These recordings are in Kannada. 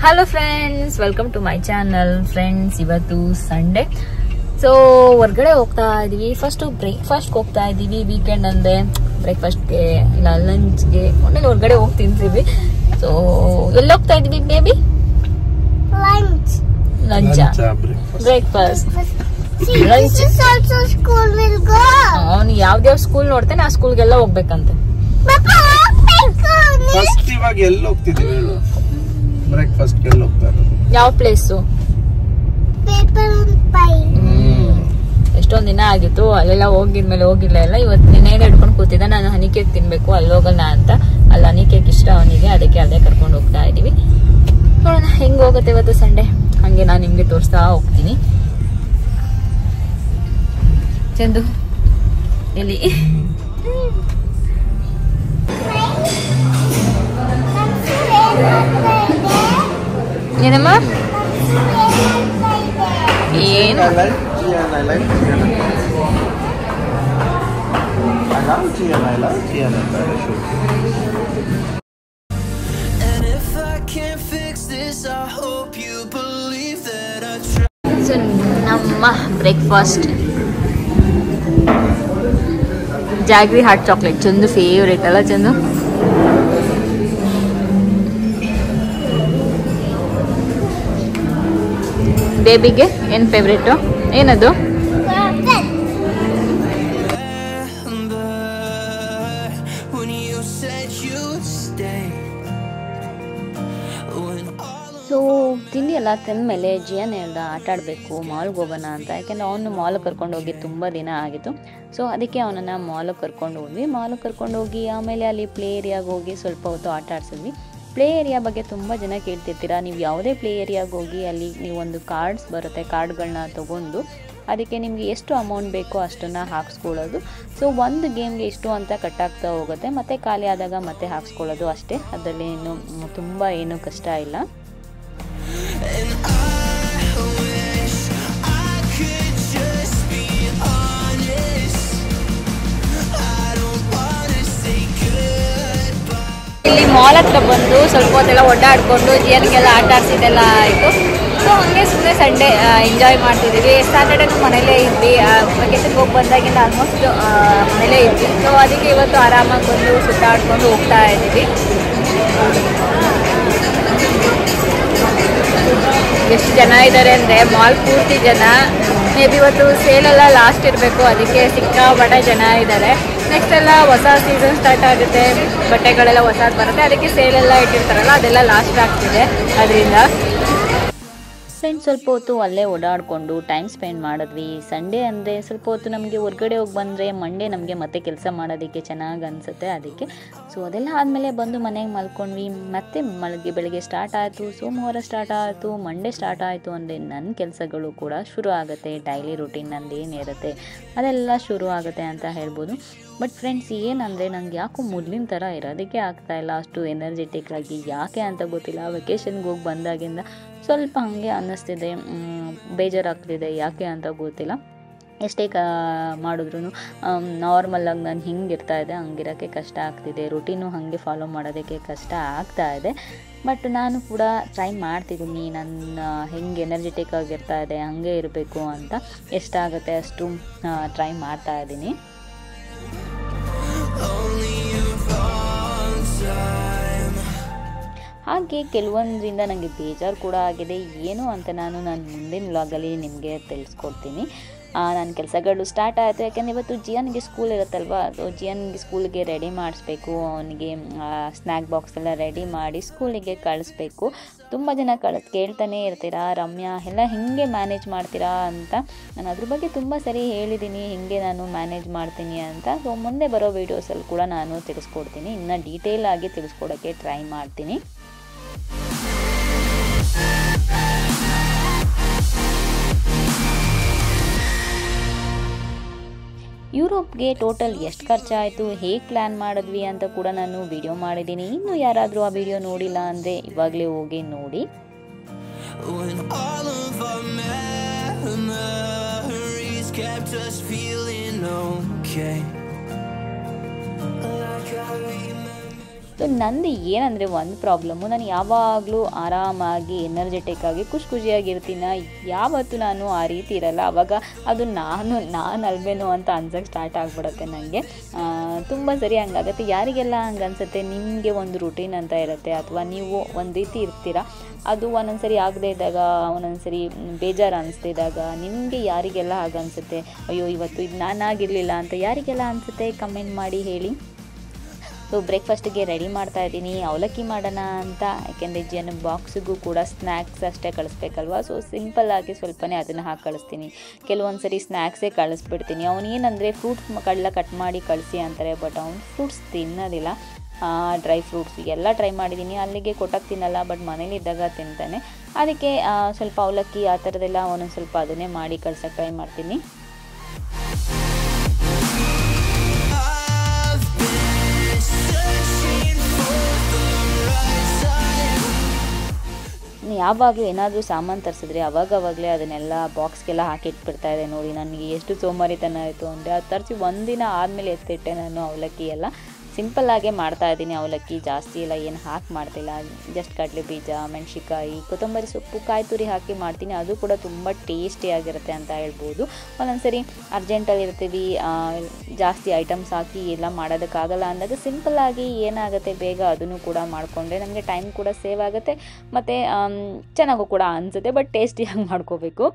Hello friends, welcome to my channel. Friends, ಇವತ್ತು ಸಂಡೇ. ಸೊ ಹೊರ್ಗಡೆ ಹೋಗ್ತಾ ಇದೀವಿ. ಫಸ್ಟ್ ಬ್ರೇಕ್ಫಾಸ್ಟ್ ಹೋಗ್ತಾ ಇದೀವಿ. ವೀಕೆಂಡ್ ಅಂದ್ರೆ ಬ್ರೇಕ್ಫಾಸ್ಟ್ಗೆ ಇಲ್ಲ ಲಂಚ್ಗೆ ಒಳ್ಳೆ ಹೊರ್ಗಡೆ ಹೋಗಿ ತಿಂತೀವಿ. ಸೊ ಎಲ್ಲಿ ಹೋಗ್ತಾ ಇದೀವಿ ಬೇಬಿ? ಲಂಚ್ ಬ್ರೇಕ್ಫಾಸ್ಟ್ ಅವನು ಯಾವ್ದಾವ್ ಸ್ಕೂಲ್ ನೋಡ್ತಾನೆ ಆ ಸ್ಕೂಲ್ಗೆಲ್ಲ ಹೋಗ್ಬೇಕಂತೆ. ಇವಾಗ ಎಲ್ಲಿ ಹೋಗ್ತಿದೀವಿ? ಬ್ರೇಕ್ಫಾಸ್ಟ್ ಎಲ್ಲಿ ಹೋಗ್ತಾ ಇರೋದು? ಯಾವ ಪ್ಲೇಸು? ಎಷ್ಟೊಂದ್ ದಿನ ಆಗಿತ್ತು, ಅಲ್ಲೆಲ್ಲ ಹೋಗಿದ್ಮೇಲೆ ಹೋಗಿಲ್ಲ ಎಲ್ಲ. ಇವತ್ತು ನಿನ್ನೆ ಹಿಡ್ಕೊಂಡು ಕೂತಿದ್ದ, ನಾನು ಹನಿ ಕೇಕ್ ತಿನ್ಬೇಕು, ಅಲ್ಲಿ ಹೋಗಲ್ಲ ಅಂತ. ಅಲ್ಲಿ ಹನಿ ಕೇಕ್ ಇಷ್ಟ ಅವನಿಗೆ, ಅದಕ್ಕೆ ಅಲ್ಲೇ ಕರ್ಕೊಂಡು ಹೋಗ್ತಾ ಇದೀವಿ. ನೋಡೋಣ ಹೆಂಗ್ ಹೋಗುತ್ತೆ ಇವತ್ತು ಸಂಡೇ. ಹಂಗೆ ನಾನು ನಿಮ್ಗೆ ತೋರಿಸ್ತಾ ಹೋಗ್ತೀನಿ. ಚಂದು ಎಲ್ಲಿ? ಏನಮ್ಮ? ಏನು? ನಮ್ಮ breakfast jaggery hot chocolate, Chandu favourite ಅಲ್ಲ ಚಂದು? ಬೇಬಿಗೆ ಏನ್ ಫೇವ್ರೇಟು? ಏನದು? ಸೊ ತಿಂಡಿ ಎಲ್ಲ ತಿಂದಮೇಲೆ ಜಿಯನ್ ಹೇಳ್ದ ಆಟ ಆಡಬೇಕು, ಮಾಲ್ಗೆ ಹೋಗೋಣ ಅಂತ. ಯಾಕೆಂದರೆ ಅವನು ಮಾಲ್ಗೆ ಕರ್ಕೊಂಡು ಹೋಗಿ ತುಂಬ ದಿನ ಆಗಿತ್ತು. ಸೊ ಅದಕ್ಕೆ ಅವನನ್ನು ಮಾಲ್ಗೆ ಕರ್ಕೊಂಡು ಹೋದ್ವಿ. ಮಾಲ್ಗೆ ಕರ್ಕೊಂಡು ಹೋಗಿ ಆಮೇಲೆ ಅಲ್ಲಿ ಪ್ಲೇ ಏರಿಯಾಗೆ ಹೋಗಿ ಸ್ವಲ್ಪ ಹೊತ್ತು ಆಟ ಆಡಿಸಿದ್ವಿ. ಪ್ಲೇ ಏರಿಯಾ ಬಗ್ಗೆ ತುಂಬ ಜನ ಕೇಳ್ತಿರ್ತೀರ. ನೀವು ಯಾವುದೇ ಪ್ಲೇ ಏರಿಯಾಗೆ ಹೋಗಿ ಅಲ್ಲಿ ನೀವು ಒಂದು ಕಾರ್ಡ್ಸ್ ಬರುತ್ತೆ, ಕಾರ್ಡ್ಗಳನ್ನ ತೊಗೊಂಡು ಅದಕ್ಕೆ ನಿಮಗೆ ಎಷ್ಟು ಅಮೌಂಟ್ ಬೇಕೋ ಅಷ್ಟನ್ನು ಹಾಕ್ಸ್ಕೊಳ್ಳೋದು. ಸೊ ಒಂದು ಗೇಮ್ಗೆ ಇಷ್ಟು ಅಂತ ಕಟ್ಟಾಗ್ತಾ ಹೋಗುತ್ತೆ, ಮತ್ತು ಖಾಲಿ ಆದಾಗ ಮತ್ತೆ ಹಾಕ್ಸ್ಕೊಳ್ಳೋದು ಅಷ್ಟೇ. ಅದರಲ್ಲಿ ಏನು ತುಂಬ ಏನೂ ಕಷ್ಟ ಇಲ್ಲ. ಇಲ್ಲಿ ಮಾಲ್ ಹತ್ರ ಬಂದು ಸ್ವಲ್ಪ ಹೊತ್ತೆಲ್ಲ ಓಡಾಡ್ಕೊಂಡು ಜಿಯನ್ಗೆಲ್ಲ ಆಟ ಆಡ್ಸಿದ್ದೆಲ್ಲ ಆಯಿತು. ಸೊ ಹಂಗೆ ಸುಮ್ಮನೆ ಸಂಡೇ ಎಂಜಾಯ್ ಮಾಡ್ತಿದ್ದೀವಿ. ಸ್ಯಾಟರ್ಡೇನು ಮನೇಲೇ ಇದ್ವಿ. ವೆಕೇಷನ್ಗೆ ಹೋಗಿ ಬಂದಾಗಿಂದ ಆಲ್ಮೋಸ್ಟ್ ಮನೇಲೇ ಇದ್ವಿ. ಸೊ ಅದಕ್ಕೆ ಇವತ್ತು ಆರಾಮಾಗಿ ಬಂದು ಸುತ್ತಾಡ್ಕೊಂಡು ಹೋಗ್ತಾ ಇದ್ದೀವಿ. ಎಷ್ಟು ಜನ ಇದ್ದಾರೆ ಅಂದರೆ ಮಾಲ್ ಪೂರ್ತಿ ಜನ. ಮೇ ಬಿ ಇವತ್ತು ಸೇಲೆಲ್ಲ ಲಾಸ್ಟ್ ಇರಬೇಕು, ಅದಕ್ಕೆ ಸಿಕ್ಕಾಪಟ್ಟೆ ಜನ ಇದ್ದಾರೆ. ನೆಕ್ಸ್ಟ್ ಎಲ್ಲ ಹೊಸ ಸೀಸನ್ ಸ್ಟಾರ್ಟ್ ಆಗುತ್ತೆ, ಬಟ್ಟೆಗಳೆಲ್ಲ ಹೊಸದು ಬರುತ್ತೆ, ಅದಕ್ಕೆ ಸೇಲೆಲ್ಲ ಇಟ್ಟಿರ್ತಾರಲ್ಲ ಅದೆಲ್ಲ ಲಾಸ್ಟ್ ಆಗ್ತಿದೆ. ಅದರಿಂದ ಫ್ರೆಂಡ್ಸ್ ಸ್ವಲ್ಪ ಹೊತ್ತು ಅಲ್ಲೇ ಓಡಾಡಿಕೊಂಡು ಟೈಮ್ ಸ್ಪೆಂಡ್ ಮಾಡಿದ್ವಿ. ಸಂಡೇ ಅಂದರೆ ಸ್ವಲ್ಪ ಹೊತ್ತು ನಮಗೆ ಹೊರಗಡೆ ಹೋಗಿ ಬಂದರೆ ಮಂಡೇ ನಮಗೆ ಮತ್ತೆ ಕೆಲಸ ಮಾಡೋದಕ್ಕೆ ಚೆನ್ನಾಗಿ ಅನಿಸುತ್ತೆ, ಅದಕ್ಕೆ. ಸೊ ಅದೆಲ್ಲ ಆದಮೇಲೆ ಬಂದು ಮನೆಗೆ ಮಲ್ಕೊಂಡ್ವಿ. ಮತ್ತೆ ಬೆಳಗ್ಗೆ ಸ್ಟಾರ್ಟ್ ಆಯಿತು, ಸೋಮವಾರ ಸ್ಟಾರ್ಟ್ ಆಯಿತು, ಮಂಡೇ ಸ್ಟಾರ್ಟ್ ಆಯಿತು ಅಂದರೆ ನನ್ನ ಕೆಲಸಗಳು ಕೂಡ ಶುರು ಆಗುತ್ತೆ. ಡೈಲಿ ರೂಟೀನ್ ನಂದು ಏನಿರುತ್ತೆ ಅದೆಲ್ಲ ಶುರು ಆಗುತ್ತೆ ಅಂತ ಹೇಳ್ಬೋದು. ಬಟ್ ಫ್ರೆಂಡ್ಸ್ ಏನಂದರೆ ನಂಗೆ ಯಾಕೋ ಮೊದಲಿನ ಥರ ಇರೋದಕ್ಕೆ ಆಗ್ತಾಯಿಲ್ಲ, ಅಷ್ಟು ಎನರ್ಜೆಟಿಕ್ ಆಗಿ. ಯಾಕೆ ಅಂತ ಗೊತ್ತಿಲ್ಲ. ವೆಕೇಷನ್ಗೆ ಹೋಗಿ ಬಂದಾಗಿಂದ ಸ್ವಲ್ಪ ಹಾಗೆ ಅನ್ನಿಸ್ತಿದೆ, ಬೇಜಾರಾಗ್ತಿದೆ. ಯಾಕೆ ಅಂತ ಗೊತ್ತಿಲ್ಲ. ಎಷ್ಟೇ ಮಾಡಿದ್ರೂ ನಾರ್ಮಲಾಗಿ ನಾನು ಹಿಂಗಿರ್ತಾಯಿದ್ದೆ ಹಂಗಿರೋಕ್ಕೆ ಕಷ್ಟ ಆಗ್ತಿದೆ. ರುಟೀನು ಹಾಗೆ ಫಾಲೋ ಮಾಡೋದಕ್ಕೆ ಕಷ್ಟ ಆಗ್ತಾಯಿದೆ. ಬಟ್ ನಾನು ಕೂಡ ಟ್ರೈ ಮಾಡ್ತಿದ್ದೀನಿ, ನನ್ನ ಹೆಂಗೆ ಎನರ್ಜೆಟಿಕ್ ಆಗಿರ್ತಾ ಇದೆ ಹಾಗೆ ಇರಬೇಕು ಅಂತ. ಎಷ್ಟಾಗುತ್ತೆ ಅಷ್ಟು ಟ್ರೈ ಮಾಡ್ತಾಯಿದ್ದೀನಿ. ಹಾಗೆ ಕೆಲವೊಂದರಿಂದ ನನಗೆ ಬೇಜಾರು ಕೂಡ ಆಗಿದೆ. ಏನು ಅಂತ ನಾನು ಮುಂದಿನ ವ್ಲಾಗಲ್ಲಿ ನಿಮಗೆ ತಿಳಿಸ್ಕೊಡ್ತೀನಿ. ನನ್ನ ಕೆಲಸಗಳು ಸ್ಟಾರ್ಟ್ ಆಯಿತು. ಯಾಕೆಂದರೆ ಇವತ್ತು ಜಿಯನ್ಗೆ ಸ್ಕೂಲ್ ಇರುತ್ತಲ್ವ, ಸೊ ಜಿಯನ್ಗೆ ಸ್ಕೂಲಿಗೆ ರೆಡಿ ಮಾಡಿಸ್ಬೇಕು. ಅವನಿಗೆ ಸ್ನ್ಯಾಕ್ ಬಾಕ್ಸ್ ಎಲ್ಲ ರೆಡಿ ಮಾಡಿ ಸ್ಕೂಲಿಗೆ ಕಳಿಸ್ಬೇಕು. ತುಂಬ ಜನ ಕೇಳ್ತಾನೆ ಇರ್ತೀರಾ, ರಮ್ಯಾ ಎಲ್ಲ ಹೇಗೆ ಮ್ಯಾನೇಜ್ ಮಾಡ್ತೀರಾ ಅಂತ. ನಾನು ಅದ್ರ ಬಗ್ಗೆ ತುಂಬ ಸರಿ ಹೇಳಿದ್ದೀನಿ, ಹೇಗೆ ನಾನು ಮ್ಯಾನೇಜ್ ಮಾಡ್ತೀನಿ ಅಂತ. ಸೊ ಮುಂದೆ ಬರೋ ವೀಡಿಯೋಸಲ್ಲಿ ಕೂಡ ನಾನು ತಿಳಿಸ್ಕೊಡ್ತೀನಿ, ಇನ್ನು ಡೀಟೇಲ್ ಆಗಿ ತಿಳಿಸ್ಕೊಡೋಕ್ಕೆ ಟ್ರೈ ಮಾಡ್ತೀನಿ. ಯುರೋಪ್ಗೆ ಟೋಟಲ್ ಎಷ್ಟು ಖರ್ಚಾಯಿತು, ಹೇಗೆ ಪ್ಲ್ಯಾನ್ ಮಾಡಿದ್ವಿ ಅಂತ ಕೂಡ ನಾನು ವಿಡಿಯೋ ಮಾಡಿದ್ದೀನಿ. ಇನ್ನು ಯಾರಾದರೂ ಆ ವಿಡಿಯೋ ನೋಡಿಲ್ಲ ಅಂದರೆ ಇವಾಗಲೇ ಹೋಗಿ ನೋಡಿ. ಸೊ ನಂದು ಏನಂದರೆ ಒಂದು ಪ್ರಾಬ್ಲಮ್ಮು, ನಾನು ಯಾವಾಗಲೂ ಆರಾಮಾಗಿ ಎನರ್ಜೆಟಿಕ್ ಆಗಿ ಖುಷಿಯಾಗಿರ್ತೀನಿ. ಯಾವತ್ತೂ ನಾನು ಆ ರೀತಿ ಇರಲ್ಲ. ಆವಾಗ ಅದು ನಾನು ಅಲ್ವೇನೋ ಅಂತ ಅನ್ಸೋಕ್ಕೆ ಸ್ಟಾರ್ಟ್ ಆಗಿಬಿಡುತ್ತೆ ನನಗೆ. ತುಂಬ ಸರಿ ಹಂಗಾಗುತ್ತೆ. ಯಾರಿಗೆಲ್ಲ ಹಂಗೆ ಅನಿಸುತ್ತೆ, ನಿಮಗೆ ಒಂದು ರುಟೀನ್ ಅಂತ ಇರುತ್ತೆ ಅಥವಾ ನೀವು ಒಂದು ರೀತಿ ಇರ್ತೀರ, ಅದು ಒಂದೊಂದ್ಸರಿ ಆಗದೆ ಇದ್ದಾಗ, ಒಂದೊಂದ್ಸರಿ ಬೇಜಾರು ಅನಿಸ್ತಿದ್ದಾಗ ನಿಮಗೆ ಯಾರಿಗೆಲ್ಲ ಹಾಗೆ ಅನಿಸುತ್ತೆ, ಅಯ್ಯೋ ಇವತ್ತು ಇದು ನಾನಾಗಿರಲಿಲ್ಲ ಅಂತ ಯಾರಿಗೆಲ್ಲ ಅನಿಸುತ್ತೆ ಕಮೆಂಟ್ ಮಾಡಿ ಹೇಳಿ. ಸೊ ಬ್ರೇಕ್ಫಾಸ್ಟಿಗೆ ರೆಡಿ ಮಾಡ್ತಾಯಿದ್ದೀನಿ. ಅವಲಕ್ಕಿ ಮಾಡೋಣ ಅಂತ, ಯಾಕೆಂದರೆ ಜಿಯನ್ ಬಾಕ್ಸಿಗೂ ಕೂಡ ಸ್ನ್ಯಾಕ್ಸ್ ಅಷ್ಟೇ ಕಳಿಸ್ಬೇಕಲ್ವ. ಸೊ ಸಿಂಪಲ್ಲಾಗಿ ಸ್ವಲ್ಪನೇ ಅದನ್ನು ಹಾಕಿ ಕಳಿಸ್ತೀನಿ. ಕೆಲವೊಂದು ಸರಿ ಸ್ನ್ಯಾಕ್ಸೇ ಕಳಿಸ್ಬಿಡ್ತೀನಿ. ಅವನೇನಂದರೆ ಫ್ರೂಟ್ಸ್ ಕಟ್ ಮಾಡಿ ಕಳಿಸಿ ಅಂತಾರೆ, ಬಟ್ ಅವ್ನು ಫ್ರೂಟ್ಸ್ ತಿನ್ನೋದಿಲ್ಲ. ಡ್ರೈ ಫ್ರೂಟ್ಸ್ ಎಲ್ಲ ಟ್ರೈ ಮಾಡಿದ್ದೀನಿ, ಅಲ್ಲಿಗೆ ಕೊಟ್ಟಾಗ ತಿನ್ನಲ್ಲ, ಬಟ್ ಮನೇಲಿದ್ದಾಗ ತಿಂತಾನೆ. ಅದಕ್ಕೆ ಸ್ವಲ್ಪ ಅವಲಕ್ಕಿ ಆ ಥರದ್ದೆಲ್ಲ ಒಂದೊಂದು ಸ್ವಲ್ಪ ಅದನ್ನೇ ಮಾಡಿ ಕಳ್ಸೋಕ್ಕೆ ಟ್ರೈ ಮಾಡ್ತೀನಿ. ಯಾವಾಗಲೂ ಏನಾದರೂ ಸಾಮಾನು ತರಿಸಿದ್ರೆ ಅವಾಗವಾಗಲೇ ಅದನ್ನೆಲ್ಲ ಬಾಕ್ಸ್ಗೆಲ್ಲ ಹಾಕಿಟ್ಬಿಡ್ತಾಯಿದೆ. ನೋಡಿ ನನಗೆ ಎಷ್ಟು ಸೋಮಾರಿತನ ಆಯಿತು ಅಂದರೆ, ಅದು ತರಿಸಿ ಒಂದಿನ ಆದಮೇಲೆ ಎತ್ತಿಟ್ಟೆ ನಾನು ಅವಲಕ್ಕಿ ಎಲ್ಲ. ಸಿಂಪಲ್ಲಾಗೆ ಮಾಡ್ತಾಯಿದ್ದೀನಿ ಅವಲಕ್ಕಿ, ಜಾಸ್ತಿ ಎಲ್ಲ ಏನು ಹಾಕಿ ಮಾಡ್ತಿಲ್ಲ. ಜಸ್ಟ್ ಕಡಲೆ ಬೀಜ, ಮೆಣಸಿಕಾಯಿ, ಕೊತ್ತಂಬರಿ ಸೊಪ್ಪು, ಕಾಯಿ ತುರಿ ಹಾಕಿ ಮಾಡ್ತೀನಿ. ಅದು ಕೂಡ ತುಂಬ ಟೇಸ್ಟಿಯಾಗಿರುತ್ತೆ ಅಂತ ಹೇಳ್ಬೋದು. ಒಂದೊಂದ್ಸರಿ ಅರ್ಜೆಂಟಲ್ಲಿ ಇರ್ತೀವಿ, ಜಾಸ್ತಿ ಐಟಮ್ಸ್ ಹಾಕಿ ಎಲ್ಲ ಮಾಡೋದಕ್ಕಾಗಲ್ಲ ಅಂದಾಗ ಸಿಂಪಲ್ಲಾಗಿ ಏನಾಗುತ್ತೆ ಬೇಗ ಅದನ್ನು ಕೂಡ ಮಾಡಿಕೊಂಡ್ರೆ ನಮಗೆ ಟೈಮ್ ಕೂಡ ಸೇವ್ ಆಗುತ್ತೆ ಮತ್ತು ಚೆನ್ನಾಗೂ ಕೂಡ ಅನಿಸುತ್ತೆ, ಬಟ್ ಟೇಸ್ಟಿಯಾಗಿ ಮಾಡ್ಕೋಬೇಕು.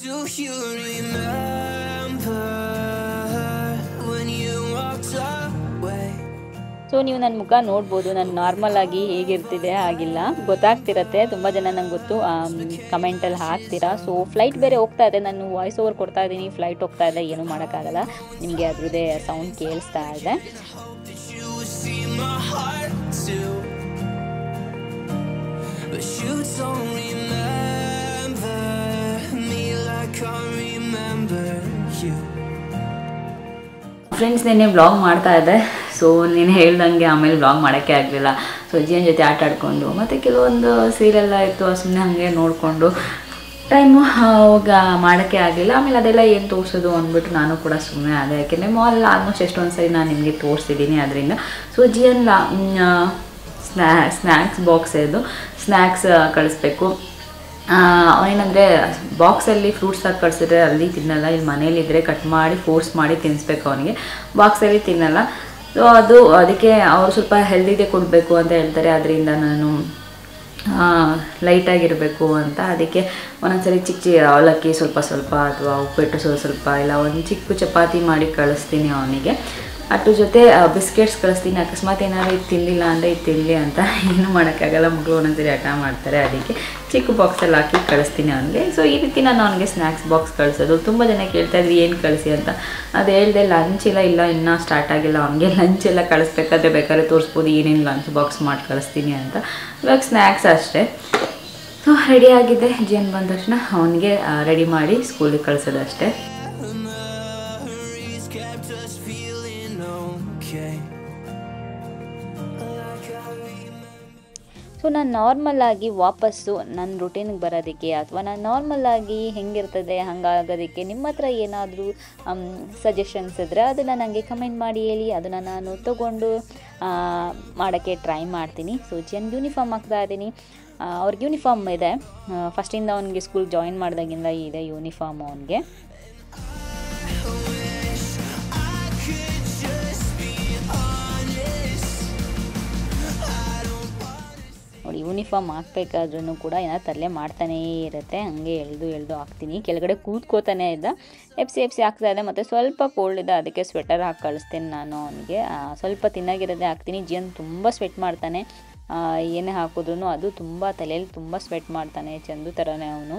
Do you remember when you walked away? So ನೀವು ನನ್ನ ಮುಖ ನೋಡ್ಬೋದು, ನಾನು ನಾರ್ಮಲ್ ಆಗಿ ಹೇಗಿರ್ತಿದೆ ಆಗಿಲ್ಲ ಗೊತ್ತಾಗ್ತಿರತ್ತೆ. ತುಂಬ ಜನ ನಂಗೆ ಗೊತ್ತು, ಕಮೆಂಟಲ್ಲಿ ಹಾಕ್ತೀರಾ. ಸೊ ಫ್ಲೈಟ್ ಬೇರೆ ಹೋಗ್ತಾ ಇದೆ, ನಾನು ವಾಯ್ಸ್ ಓವರ್ ಕೊಡ್ತಾ ಇದ್ದೀನಿ, ಫ್ಲೈಟ್ ಹೋಗ್ತಾ ಇದೆ, ಏನೂ ಮಾಡೋಕ್ಕಾಗಲ್ಲ. ನಿಮಗೆ ಅದ್ರದ್ದೇ ಸೌಂಡ್ ಕೇಳಿಸ್ತಾ ಇದೆ. ಫ್ರೆಂಡ್ಸ್, ನೆನ್ನೆ ವ್ಲಾಗ್ ಮಾಡ್ತಾ ಇದ್ದೆ. ಸೊ ನೀನು ಹೇಳ್ದಂಗೆ ಆಮೇಲೆ ವ್ಲಾಗ್ ಮಾಡೋಕ್ಕೆ ಆಗಲಿಲ್ಲ. ಸೊ ಜಿಯನ್ ಜೊತೆ ಆಟ ಆಡಿಕೊಂಡು ಮತ್ತು ಕೆಲವೊಂದು ಸೀರೆಲ್ಲ ಇತ್ತು, ಸುಮ್ಮನೆ ಹಾಗೆ ನೋಡಿಕೊಂಡು ಟೈಮು ಹೋಗ ಮಾಡೋಕ್ಕೆ ಆಗಲಿಲ್ಲ. ಆಮೇಲೆ ಅದೆಲ್ಲ ಏನು ತೋರಿಸೋದು ಅಂದ್ಬಿಟ್ಟು ನಾನು ಕೂಡ ಸುಮ್ಮನೆ ಅದೇ, ಯಾಕೆಂದರೆ ಮಾಲ್ ಆಲ್ಮೋಸ್ಟ್ ಎಷ್ಟೊಂದು ಸರಿ ನಾನು ನಿಮಗೆ ತೋರಿಸಿದ್ದೀನಿ ಅದರಿಂದ. ಸೊ ಜಿಯನ್ ಸ್ನ್ಯಾಕ್ಸ್ ಬಾಕ್ಸ್ ಇದು ಸ್ನ್ಯಾಕ್ಸ್ ಕಳಿಸ್ಬೇಕು. ಅವನೇನಂದರೆ ಬಾಕ್ಸಲ್ಲಿ ಫ್ರೂಟ್ಸ್ ಹಾಕಿ ಕಳಿಸಿದ್ರೆ ಅಲ್ಲಿ ತಿನ್ನಲ್ಲ, ಇಲ್ಲಿ ಮನೇಲಿದ್ದರೆ ಕಟ್ ಮಾಡಿ ಫೋರ್ಸ್ ಮಾಡಿ ತಿನ್ನಿಸ್ಬೇಕು ಅವನಿಗೆ, ಬಾಕ್ಸಲ್ಲಿ ತಿನ್ನಲ್ಲ. ಸೊ ಅದಕ್ಕೆ ಅವರು ಸ್ವಲ್ಪ ಹೆಲ್ದಿದೆ ಕೊಡಬೇಕು ಅಂತ ಹೇಳ್ತಾರೆ. ಅದರಿಂದ ನಾನು ಲೈಟಾಗಿರಬೇಕು ಅಂತ ಅದಕ್ಕೆ ಒಂದೊಂದ್ಸರಿ ಚಿಕ್ಕ ಅವಲಕ್ಕಿ ಸ್ವಲ್ಪ ಅಥವಾ ಉಪ್ಪಿಟ್ಟು ಸ್ವಲ್ಪ ಇಲ್ಲ ಒಂದು ಚಿಕ್ಕ ಚಪಾತಿ ಮಾಡಿ ಕಳಿಸ್ತೀನಿ ಅವನಿಗೆ. ಅದ್ರ ಜೊತೆ ಬಿಸ್ಕೆಟ್ಸ್ ಕಳಿಸ್ತೀನಿ. ಅಕಸ್ಮಾತ್ ಏನಾದರೂ ಇದು ತಿನ್ನಲಿಲ್ಲ ಅಂದರೆ ಇದು ತಿನ್ನಲಿ ಅಂತ ಏನೂ ಮಾಡೋಕ್ಕಾಗಲ್ಲ, ಮಗು ಒಂದೊಂದ್ಸರಿ ಹಠ ಮಾಡ್ತಾರೆ. ಅದಕ್ಕೆ ಚಿಕ್ಕ ಬಾಕ್ಸಲ್ಲಿ ಹಾಕಿ ಕಳಿಸ್ತೀನಿ ಅವನಿಗೆ. ಸೊ ಈ ರೀತಿ ನಾನು ಅವನಿಗೆ ಸ್ನ್ಯಾಕ್ಸ್ ಬಾಕ್ಸ್ ಕಳಿಸೋದು. ತುಂಬ ಜನ ಕೇಳ್ತಾಯಿದ್ವಿ ಏನು ಕಳಿಸಿ ಅಂತ. ಅದು ಹೇಳಿದೆ, ಲಂಚ್ ಇಲ್ಲ ಇನ್ನೂ ಸ್ಟಾರ್ಟ್ ಆಗಿಲ್ಲ ಅವನಿಗೆ. ಲಂಚ್ ಎಲ್ಲ ಕಳಿಸ್ಬೇಕಾದ್ರೆ ಬೇಕಾದ್ರೆ ತೋರಿಸ್ಬೋದು ಏನೇನು ಲಂಚ್ ಬಾಕ್ಸ್ ಮಾಡಿ ಕಳಿಸ್ತೀನಿ ಅಂತ. ಇವಾಗ ಸ್ನ್ಯಾಕ್ಸ್ ಅಷ್ಟೇ. ಸೊ ರೆಡಿ ಆಗಿದೆ, ಜಿಯನ್ ಬಂದ ತಕ್ಷಣ ಅವನಿಗೆ ರೆಡಿ ಮಾಡಿ ಸ್ಕೂಲಿಗೆ ಕಳಿಸೋದಷ್ಟೇ. ಸೊ ನಾನು ನಾರ್ಮಲ್ಲಾಗಿ ವಾಪಸ್ಸು ನನ್ನ ರುಟೀನ್ಗೆ ಬರೋದಕ್ಕೆ ಅಥವಾ ನಾನು ನಾರ್ಮಲ್ಲಾಗಿ ಹೆಂಗಿರ್ತದೆ ಹಂಗಾಗೋದಕ್ಕೆ ನಿಮ್ಮ ಹತ್ರ ಏನಾದರೂ ಸಜೆಷನ್ಸ್ ಇದ್ದರೆ ಅದನ್ನು ನನಗೆ ಕಮೆಂಟ್ ಮಾಡಿ ಹೇಳಿ. ಅದನ್ನು ನಾನು ತೊಗೊಂಡು ಮಾಡೋಕ್ಕೆ ಟ್ರೈ ಮಾಡ್ತೀನಿ. ಸೊ ಜಿಯನ್ ಯೂನಿಫಾರ್ಮ್ ಹಾಕ್ತಾ ಇದ್ದೀನಿ. ಅವ್ರಿಗೆ ಯೂನಿಫಾರ್ಮ್ ಇದೆ, ಫಸ್ಟಿಂದ ಅವನಿಗೆ ಸ್ಕೂಲ್ ಜಾಯಿನ್ ಮಾಡಿದಾಗಿಂದ ಇದೆ ಯೂನಿಫಾರ್ಮ್ ಅವನಿಗೆ. ನೋಡಿ ಯೂನಿಫಾರ್ಮ್ ಹಾಕ್ಬೇಕಾದ್ರೂ ಕೂಡ ಏನಾದ್ರು ತರಲೆ ಮಾಡ್ತಾನೇ ಇರುತ್ತೆ, ಹಂಗೆ ಎಳ್ದು ಹಾಕ್ತೀನಿ. ಕೆಳಗಡೆ ಕೂತ್ಕೋತಾನೆ ಇದ್ದ, ಎಪ್ಸಿ ಹಾಕ್ತಾ ಇದೆ. ಮತ್ತು ಸ್ವಲ್ಪ ಕೋಲ್ಡ್ ಇದೆ, ಅದಕ್ಕೆ ಸ್ವೆಟರ್ ಹಾಕಿ ಕಳಿಸ್ತೀನಿ ನಾನು ಅವನಿಗೆ. ಸ್ವಲ್ಪ ತಿನ್ನಾಗಿರೋದೇ ಹಾಕ್ತೀನಿ. ಜಿಯನ್ ತುಂಬ ಸ್ವೆಟ್ ಮಾಡ್ತಾನೆ, ಏನೇ ಹಾಕಿದ್ರೂ ಅದು ತುಂಬ ತಲೆಯಲ್ಲಿ ತುಂಬ ಸ್ವೆಟ್ ಮಾಡ್ತಾನೆ, ಚಂದು ಥರನೇ ಅವನು.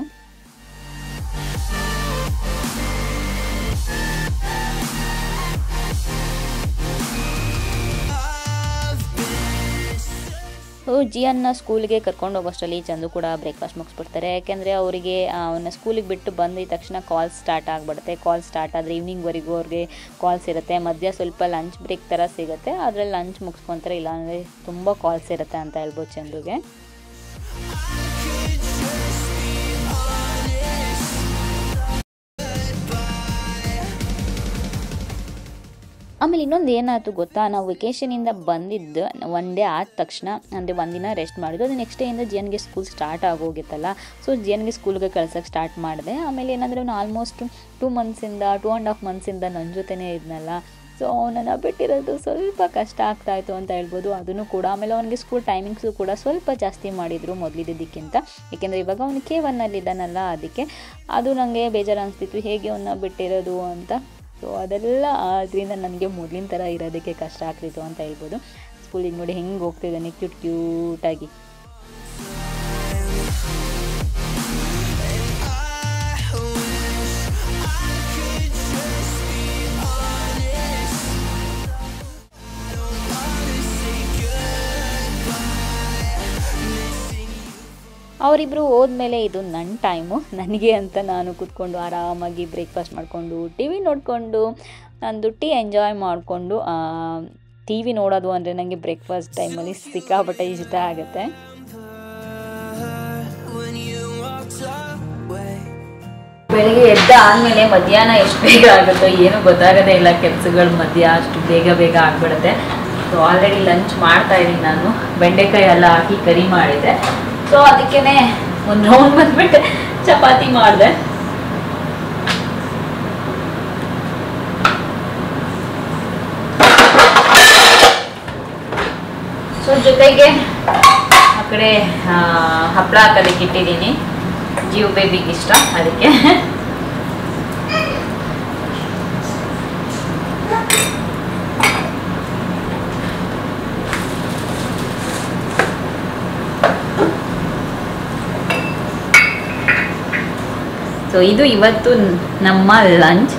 ಸೊ ಜಿಯನ್ನ ಸ್ಕೂಲಿಗೆ ಕರ್ಕೊಂಡು ಹೋಗೋಷ್ಟರಲ್ಲಿ ಚಂದು ಕೂಡ ಬ್ರೇಕ್ಫಾಸ್ಟ್ ಮುಗಿಸ್ಬಿಡ್ತಾರೆ. ಯಾಕೆಂದರೆ ಅವರಿಗೆ ಅವನ್ನ ಸ್ಕೂಲಿಗೆ ಬಿಟ್ಟು ಬಂದಿದ ತಕ್ಷಣ ಕಾಲ್ಸ್ ಸ್ಟಾರ್ಟ್ ಆಗಿಬಿಡುತ್ತೆ. ಕಾಲ್ಸ್ ಸ್ಟಾರ್ಟ್ ಆದರೆ ಈವ್ನಿಂಗ್ವರೆಗೂ ಅವ್ರಿಗೆ ಕಾಲ್ಸ್ ಇರುತ್ತೆ. ಮಧ್ಯ ಸ್ವಲ್ಪ ಲಂಚ್ ಬ್ರೇಕ್ ಥರ ಸಿಗುತ್ತೆ, ಅದರಲ್ಲಿ ಲಂಚ್ ಮುಗಿಸ್ಕೊತಾರೆ. ಇಲ್ಲಾಂದರೆ ತುಂಬ ಕಾಲ್ಸ್ ಇರುತ್ತೆ ಅಂತ ಹೇಳ್ಬೋದು ಚಂದುಗೆ. ಆಮೇಲೆ ಇನ್ನೊಂದು ಏನಾಯ್ತು ಗೊತ್ತಾ, ನಾವು ವೆಕೇಷನಿಂದ ಬಂದಿದ್ದು ಒನ್ ಡೇ ಆದ ತಕ್ಷಣ ಅಂದರೆ ಒಂದಿನ ರೆಸ್ಟ್ ಮಾಡಿದ್ದು. ಅದು ನೆಕ್ಸ್ಟ್ ಡೇಯಿಂದ ಜಿಯನ್ಗೆ ಸ್ಕೂಲ್ ಸ್ಟಾರ್ಟ್ ಆಗೋಗಿತ್ತಲ್ಲ, ಸೊ ಜಿಯನ್ಗೆ ಸ್ಕೂಲ್ಗೆ ಕಳ್ಸೋಕ್ಕೆ ಸ್ಟಾರ್ಟ್ ಮಾಡಿದೆ. ಆಮೇಲೆ ಏನಂದರೆ ಅವನು ಆಲ್ಮೋಸ್ಟ್ 2.5 ಮಂತ್ಸಿಂದ ನನ್ನ ಜೊತೆನೇ ಇದ್ನಲ್ಲ, ಸೊ ಅವನನ್ನು ಬಿಟ್ಟಿರೋದು ಸ್ವಲ್ಪ ಕಷ್ಟ ಆಗ್ತಾಯಿತ್ತು ಅಂತ ಹೇಳ್ಬೋದು. ಅದನ್ನು ಕೂಡ ಆಮೇಲೆ ಅವನಿಗೆ ಸ್ಕೂಲ್ ಟೈಮಿಂಗ್ಸು ಕೂಡ ಸ್ವಲ್ಪ ಜಾಸ್ತಿ ಮಾಡಿದರು ಮೊದಲಿದ್ದಕ್ಕಿಂತ. ಏಕೆಂದರೆ ಇವಾಗ ಅವನು K1 ಇದ್ದಾನಲ್ಲ, ಅದಕ್ಕೆ ಅದು ನನಗೆ ಬೇಜಾರು ಅನಿಸ್ತಿತ್ತು ಹೇಗೆ ಅವನ್ನ ಬಿಟ್ಟಿರೋದು ಅಂತ. ಸೊ ಅದೆಲ್ಲ ಅದರಿಂದ ನನಗೆ ಮೊದಲಿನ ಥರ ಇರೋದಕ್ಕೆ ಕಷ್ಟ ಆಗ್ತಿತ್ತು ಅಂತ ಹೇಳ್ಬೋದು. ಸ್ಕೂಲಿಗೆ ನೋಡಿ ಹೆಂಗೆ ಹೋಗ್ತಿದ್ದಾನೆ ಕ್ಯೂಟಾಗಿ. ಅವರಿಬ್ಬರು ಹೋದ್ಮೇಲೆ ಇದು ನನ್ನ ಟೈಮು, ನನಗೆ ಅಂತ ನಾನು ಕೂತ್ಕೊಂಡು ಆರಾಮಾಗಿ ಬ್ರೇಕ್ಫಾಸ್ಟ್ ಮಾಡಿಕೊಂಡು ಟಿ ವಿ ನೋಡಿಕೊಂಡು ನಂದು ಟೀ ಎಂಜಾಯ್ ಮಾಡಿಕೊಂಡು. ಟಿ ವಿ ನೋಡೋದು ಅಂದರೆ ನನಗೆ ಬ್ರೇಕ್ಫಾಸ್ಟ್ ಟೈಮಲ್ಲಿ ಸಿಕ್ಕಾಪಟ್ಟೆ ಇಷ್ಟ ಆಗುತ್ತೆ. ಬೆಳಿಗ್ಗೆ ಎದ್ದ ಆದಮೇಲೆ ಮಧ್ಯಾಹ್ನ ಎಷ್ಟು ಬೇಗ ಆಗುತ್ತೋ ಏನೂ ಗೊತ್ತಾಗೋದೇ ಇಲ್ಲ, ಕೆಲಸಗಳ ಮಧ್ಯ ಅಷ್ಟು ಬೇಗ ಆಗಿಬಿಡುತ್ತೆ. ಸೊ ಆಲ್ರೆಡಿ ಲಂಚ್ ಮಾಡ್ತಾ ಇದ್ದೀನಿ ನಾನು. ಬೆಂಡೆಕಾಯಿ ಎಲ್ಲ ಹಾಕಿ ಕರಿ ಮಾಡಿದೆ, ಸೊ ಅದಕ್ಕೇ ಒಂದು ರೌಂಡ್ ಬಂದ್ಬಿಟ್ಟು ಚಪಾತಿ ಮಾಡಿದೆ. ಸೊ ಜೊತೆಗೆ ಆ ಕಡೆ ಹಪ್ಪಳ ಹಾಕೋದಕ್ಕೆ ಇಟ್ಟಿದ್ದೀನಿ, ಜೀವ ಬೇಬಿಗೆ ಇಷ್ಟ ಅದಕ್ಕೆ. ಸೊ ಇದು ಇವತ್ತು ನಮ್ಮ ಲಂಚ್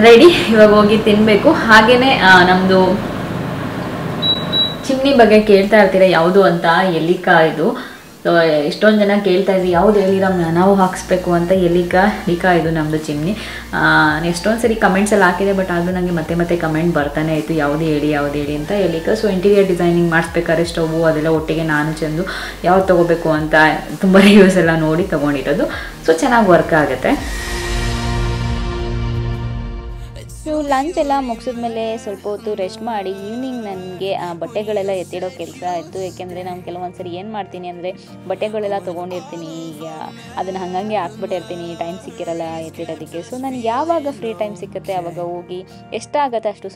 ರೆಡಿ. ಇವಾಗ ಹೋಗಿ ತಿನ್ನಬೇಕು. ಹಾಗೆಯೇ ನಮ್ಮದು ಚಿಮ್ನಿ ಬಗ್ಗೆ ಕೇಳ್ತಾ ಇರ್ತೀರ ಯಾವುದು ಅಂತ, ಎಲ್ಲಿಕಾ ಇದು. ಸೊ ಎಷ್ಟೊಂದು ಜನ ಕೇಳ್ತಾ ಇದ್ವಿ ಯಾವುದು ಹೇಳಿರ ನಾವು ಹಾಕಿಸ್ಬೇಕು ಅಂತ. ಎಲ್ಲಿಕಾ ಇದು ನಮ್ಮದು ಚಿಮ್ನಿ. ಎಷ್ಟೊಂದು ಸರಿ ಕಮೆಂಟ್ಸಲ್ಲಿ ಹಾಕಿದೆ, ಬಟ್ ಆದರೂ ನನಗೆ ಮತ್ತೆ ಕಮೆಂಟ್ ಬರ್ತಾನೆ ಇತ್ತು ಯಾವುದು ಹೇಳಿ ಅಂತ. ಎಲ್ಲಿಕಾ ಸೊ ಇಂಟೀರಿಯರ್ ಡಿಸೈನಿಂಗ್ ಮಾಡಿಸ್ಬೇಕಾದ್ರೆ ಸ್ಟವ್ವು ಅದೆಲ್ಲ ಒಟ್ಟಿಗೆ ನಾನು ಚೆಂದು ಯಾವ್ದು ತೊಗೋಬೇಕು ಅಂತ ತುಂಬ ರಿವ್ಯೂಸ್ ಎಲ್ಲ ನೋಡಿ ತೊಗೊಂಡಿರೋದು. ಸೊ ಚೆನ್ನಾಗಿ ವರ್ಕ್ ಆಗುತ್ತೆ. ಸೊ ಲಂಚ್ ಎಲ್ಲ ಮುಗಿಸಿದ್ಮೇಲೆ ಸ್ವಲ್ಪ ಹೊತ್ತು ರೆಸ್ಟ್ ಮಾಡಿ ಈವ್ನಿಂಗ್ ನನಗೆ ಬಟ್ಟೆಗಳೆಲ್ಲ ಎತ್ತಿಡೋ ಕೆಲಸ ಆಯಿತು. ಏಕೆಂದರೆ ನಾನು ಕೆಲವೊಂದು ಸರಿ ಏನು ಮಾಡ್ತೀನಿ ಅಂದರೆ ಬಟ್ಟೆಗಳೆಲ್ಲ ತೊಗೊಂಡಿರ್ತೀನಿ, ಅದನ್ನು ಹಾಗಂಗೆ ಹಾಕ್ಬಿಟ್ಟಿರ್ತೀನಿ, ಟೈಮ್ ಸಿಕ್ಕಿರಲ್ಲ ಎತ್ತಿಡೋದಕ್ಕೆ. ಸೊ ನನಗೆ ಯಾವಾಗ ಫ್ರೀ ಟೈಮ್ ಸಿಕ್ಕುತ್ತೆ ಆವಾಗ ಹೋಗಿ ಎಷ್ಟಾಗುತ್ತೆ ಅಷ್ಟು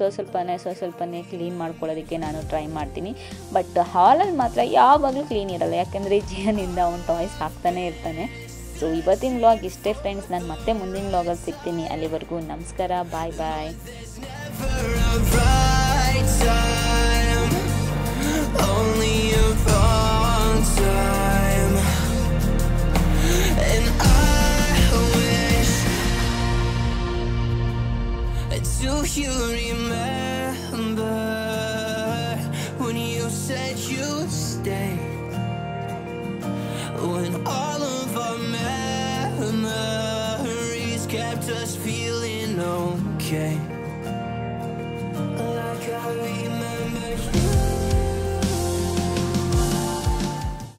ಸ್ವಲ್ಪನೇ ಕ್ಲೀನ್ ಮಾಡ್ಕೊಳ್ಳೋದಕ್ಕೆ ನಾನು ಟ್ರೈ ಮಾಡ್ತೀನಿ. ಬಟ್ ಹಾಲಲ್ಲಿ ಮಾತ್ರ ಯಾವಾಗಲೂ ಕ್ಲೀನ್ ಇರಲ್ಲ, ಯಾಕೆಂದರೆ ಜಿಯನಿಂದ ಅವ್ನು ಟಾಯ್ಸ್ ಹಾಕ್ತಾನೆ ಇರ್ತಾನೆ. ಸೊ ಇವತ್ತಿನ ವ್ಲಾಗ್ ಇಷ್ಟೇ ಫ್ರೆಂಡ್ಸ್. ನಾನು ಮತ್ತೆ ಮುಂದಿನ ವ್ಲಾಗಲ್ಲಿ ಸಿಗ್ತೀನಿ. ಅಲ್ಲಿವರೆಗೂ ನಮಸ್ಕಾರ, ಬಾಯ್ ಬಾಯ್. Do you remember when you said you'd stay? When all of our memories kept us feeling okay.